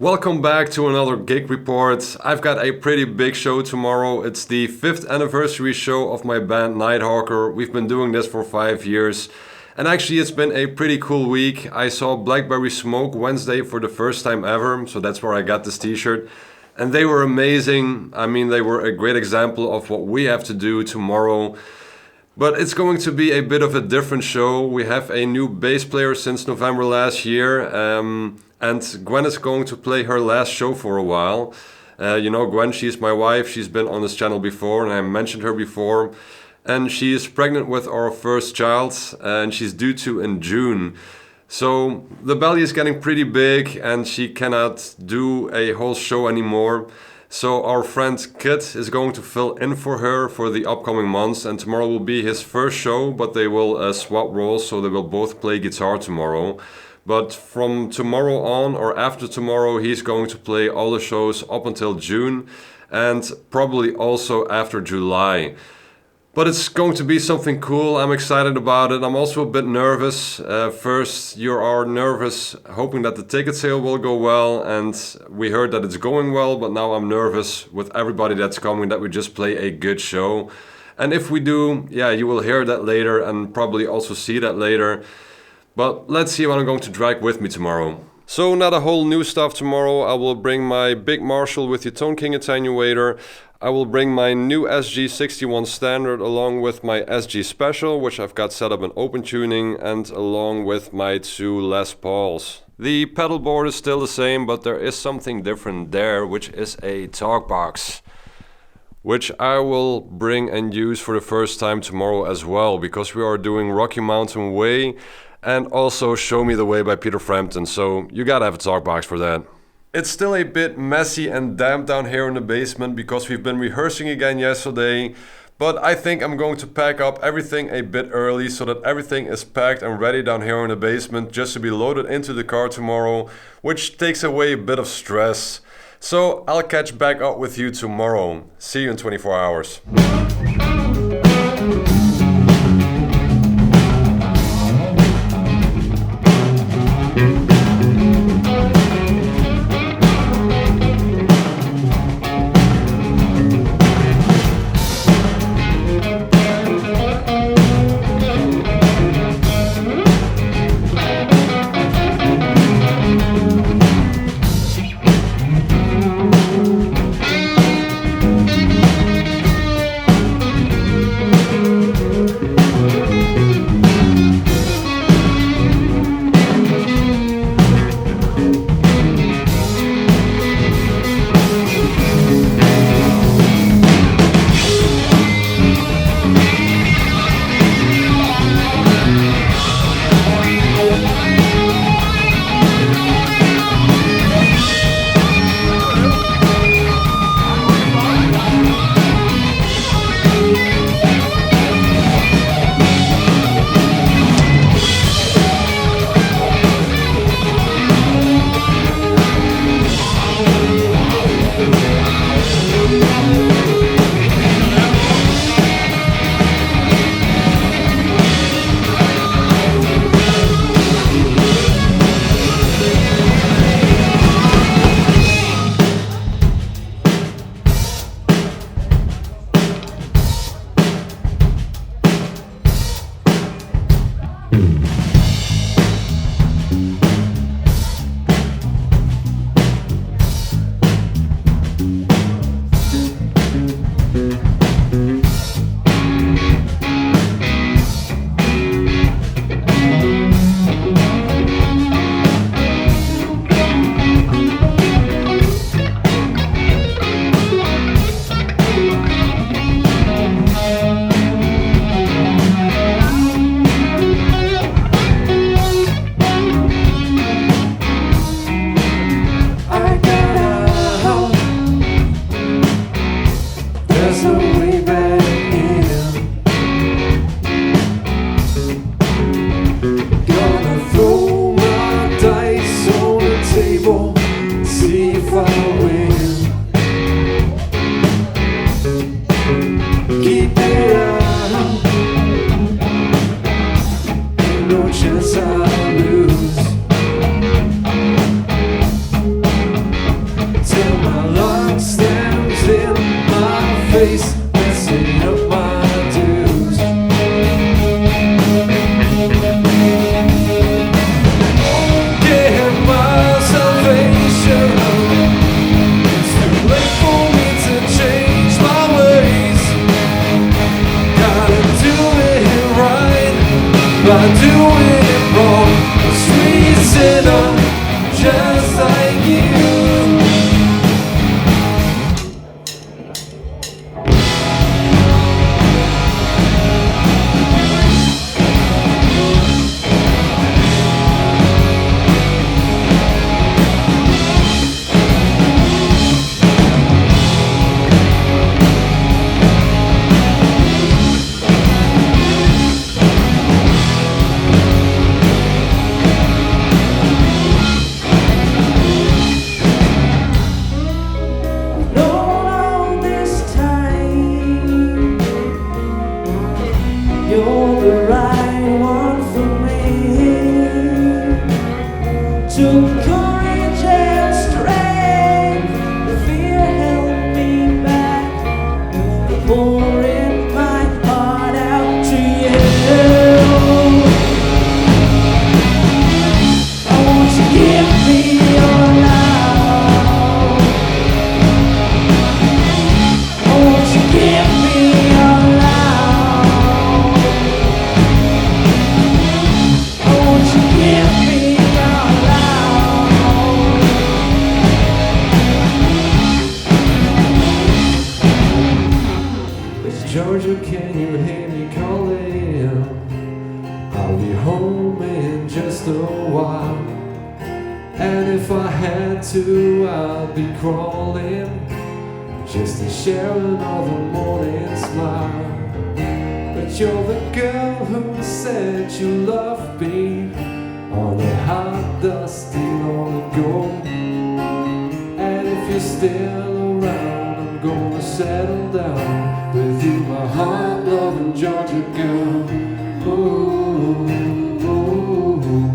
Welcome back to another gig report. I've got a pretty big show tomorrow. It's the 5th anniversary show of my band Nighthawker. We've been doing this for 5 years. And actually it's been a pretty cool week. I saw Blackberry Smoke Wednesday for the first time ever, so that's where I got this t-shirt. And they were amazing. I mean, they were a great example of what we have to do tomorrow. But it's going to be a bit of a different show. We have a new bass player since November last year. And Gwen is going to play her last show for a while. Gwen, she's my wife. She's been on this channel before and I mentioned her before. And she is pregnant with our first child and she's due to in June. So the belly is getting pretty big and she cannot do a whole show anymore. So our friend Kit is going to fill in for her for the upcoming months, and tomorrow will be his first show, but they will swap roles, so they will both play guitar tomorrow. But from tomorrow on or after tomorrow, he's going to play all the shows up until June and probably also after July. But it's going to be something cool. I'm excited about it. I'm also a bit nervous. First, you are nervous, hoping that the ticket sale will go well. And we heard that it's going well, but now I'm nervous with everybody that's coming that we just play a good show. And if we do, you will hear that later and probably also see that later. But let's see what I'm going to drag with me tomorrow. So not a whole new stuff tomorrow. I will bring my big Marshall with the Tone King attenuator. I will bring my new SG61 standard along with my SG Special, which I've got set up in open tuning, and along with my two Les Pauls. The pedal board is still the same, but there is something different there, which is a talk box, which I will bring and use for the first time tomorrow as well, because we are doing Rocky Mountain Way and also Show Me the Way by Peter Frampton, so you gotta have a talk box for that. It's still a bit messy and damp down here in the basement because we've been rehearsing again yesterday, but I think I'm going to pack up everything a bit early so that everything is packed and ready down here in the basement just to be loaded into the car tomorrow, which takes away a bit of stress. So I'll catch back up with you tomorrow. See you in 24 hours. can you hear me calling? I'll be home in just a while. And if I had to, I'd be crawling just to share another morning smile. But you're the girl who said you loved me on a hot, dusty long ago. And if you're still around, I'm gonna settle down with you, my heart-loving Georgia girl. Ooh, ooh, ooh, ooh.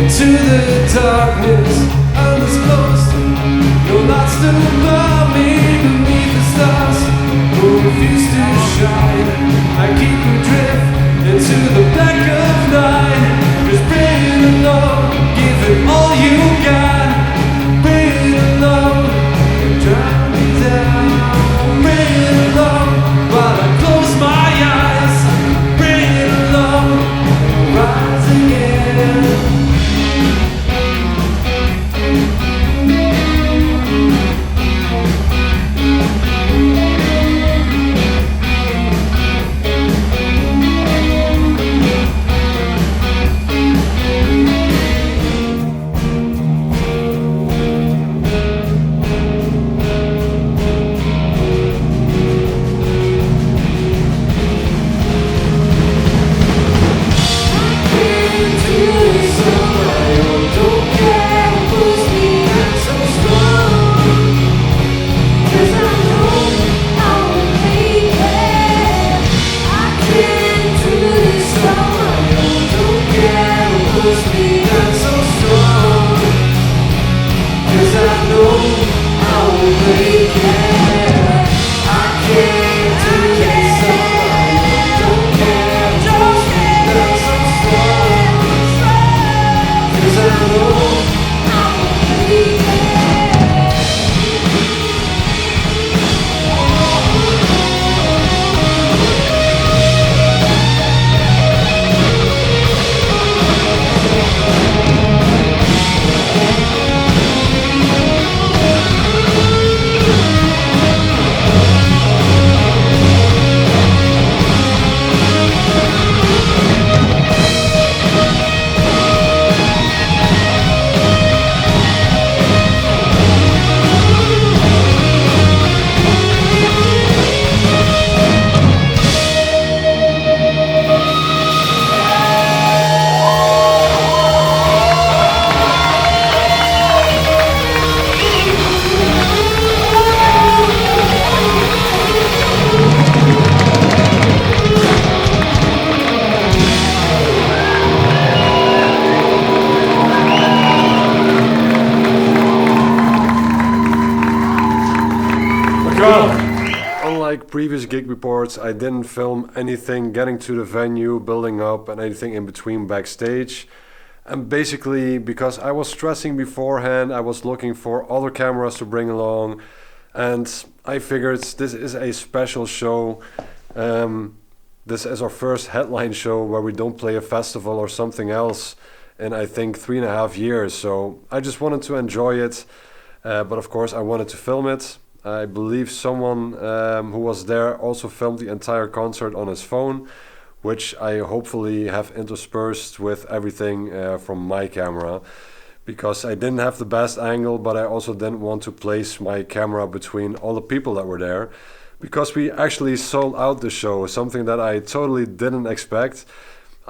To the darkness, undisclosed. No lights to above me beneath the stars. Who refuse to shine? I keep adrift into the black of night. Just bring it alone, give it all you got. Bring it alone, and drown me down. Bring it alone, while I close my eyes. Bring it alone, rise again. Unlike previous gig reports, I didn't film anything getting to the venue, building up, and anything in between backstage. And basically, because I was stressing beforehand, I was looking for other cameras to bring along, and I figured this is a special show. This is our first headline show where we don't play a festival or something else in, I think, 3.5 years. So I just wanted to enjoy it, but of course I wanted to film it. I believe someone who was there also filmed the entire concert on his phone, which I hopefully have interspersed with everything from my camera, because I didn't have the best angle, but I also didn't want to place my camera between all the people that were there, because we actually sold out the show, something that I totally didn't expect.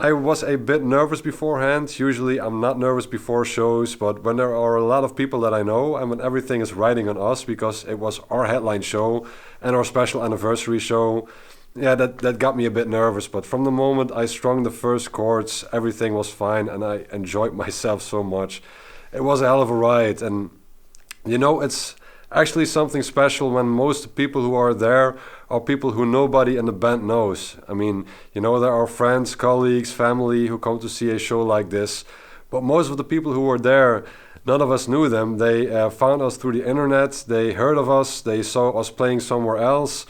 I was a bit nervous beforehand. Usually I'm not nervous before shows, but when there are a lot of people that I know and when everything is riding on us because it was our headline show and our special anniversary show, yeah, that got me a bit nervous. But from the moment I strung the first chords, everything was fine and I enjoyed myself so much. It was a hell of a ride, and it's actually something special when most people who are there are people who nobody in the band knows. I mean, there are friends, colleagues, family who come to see a show like this, but most of the people who were there, none of us knew them. They found us through the internet, they heard of us, they saw us playing somewhere else,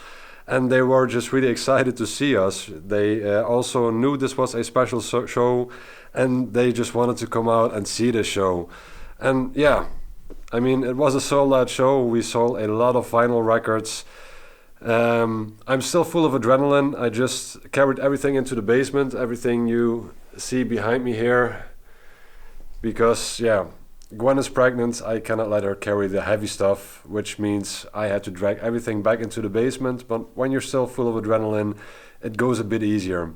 and they were just really excited to see us. They also knew this was a special show, and they just wanted to come out and see the show. And yeah, I mean, it was a sold-out show. We sold a lot of vinyl records. I'm still full of adrenaline. I just carried everything into the basement, everything you see behind me here. Because, yeah, Gwen is pregnant. I cannot let her carry the heavy stuff, which means I had to drag everything back into the basement. But when you're still full of adrenaline, it goes a bit easier.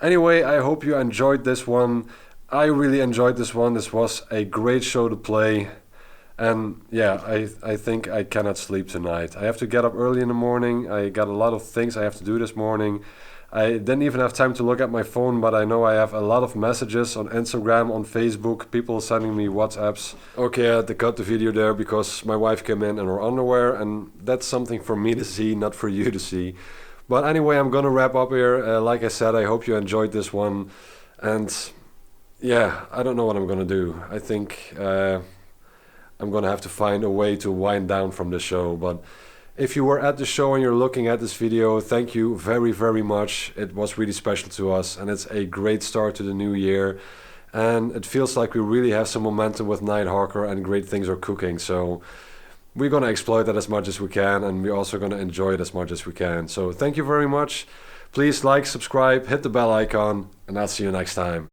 Anyway, I hope you enjoyed this one. I really enjoyed this one. This was a great show to play. And yeah, I think I cannot sleep tonight. I have to get up early in the morning. I got a lot of things I have to do this morning. I didn't even have time to look at my phone, but I know I have a lot of messages on Instagram, on Facebook, people sending me WhatsApps. Okay, I had to cut the video there because my wife came in her underwear, and that's something for me to see, not for you to see. But anyway, I'm gonna wrap up here. Like I said, I hope you enjoyed this one. And yeah, I don't know what I'm gonna do. I think I'm gonna have to find a way to wind down from the show. But if you were at the show and you're looking at this video, thank you very, very much. It was really special to us, and it's a great start to the new year. And it feels like we really have some momentum with Nighthawker and great things are cooking. So we're gonna exploit that as much as we can, and we're also gonna enjoy it as much as we can. So thank you very much. Please like, subscribe, hit the bell icon, and I'll see you next time.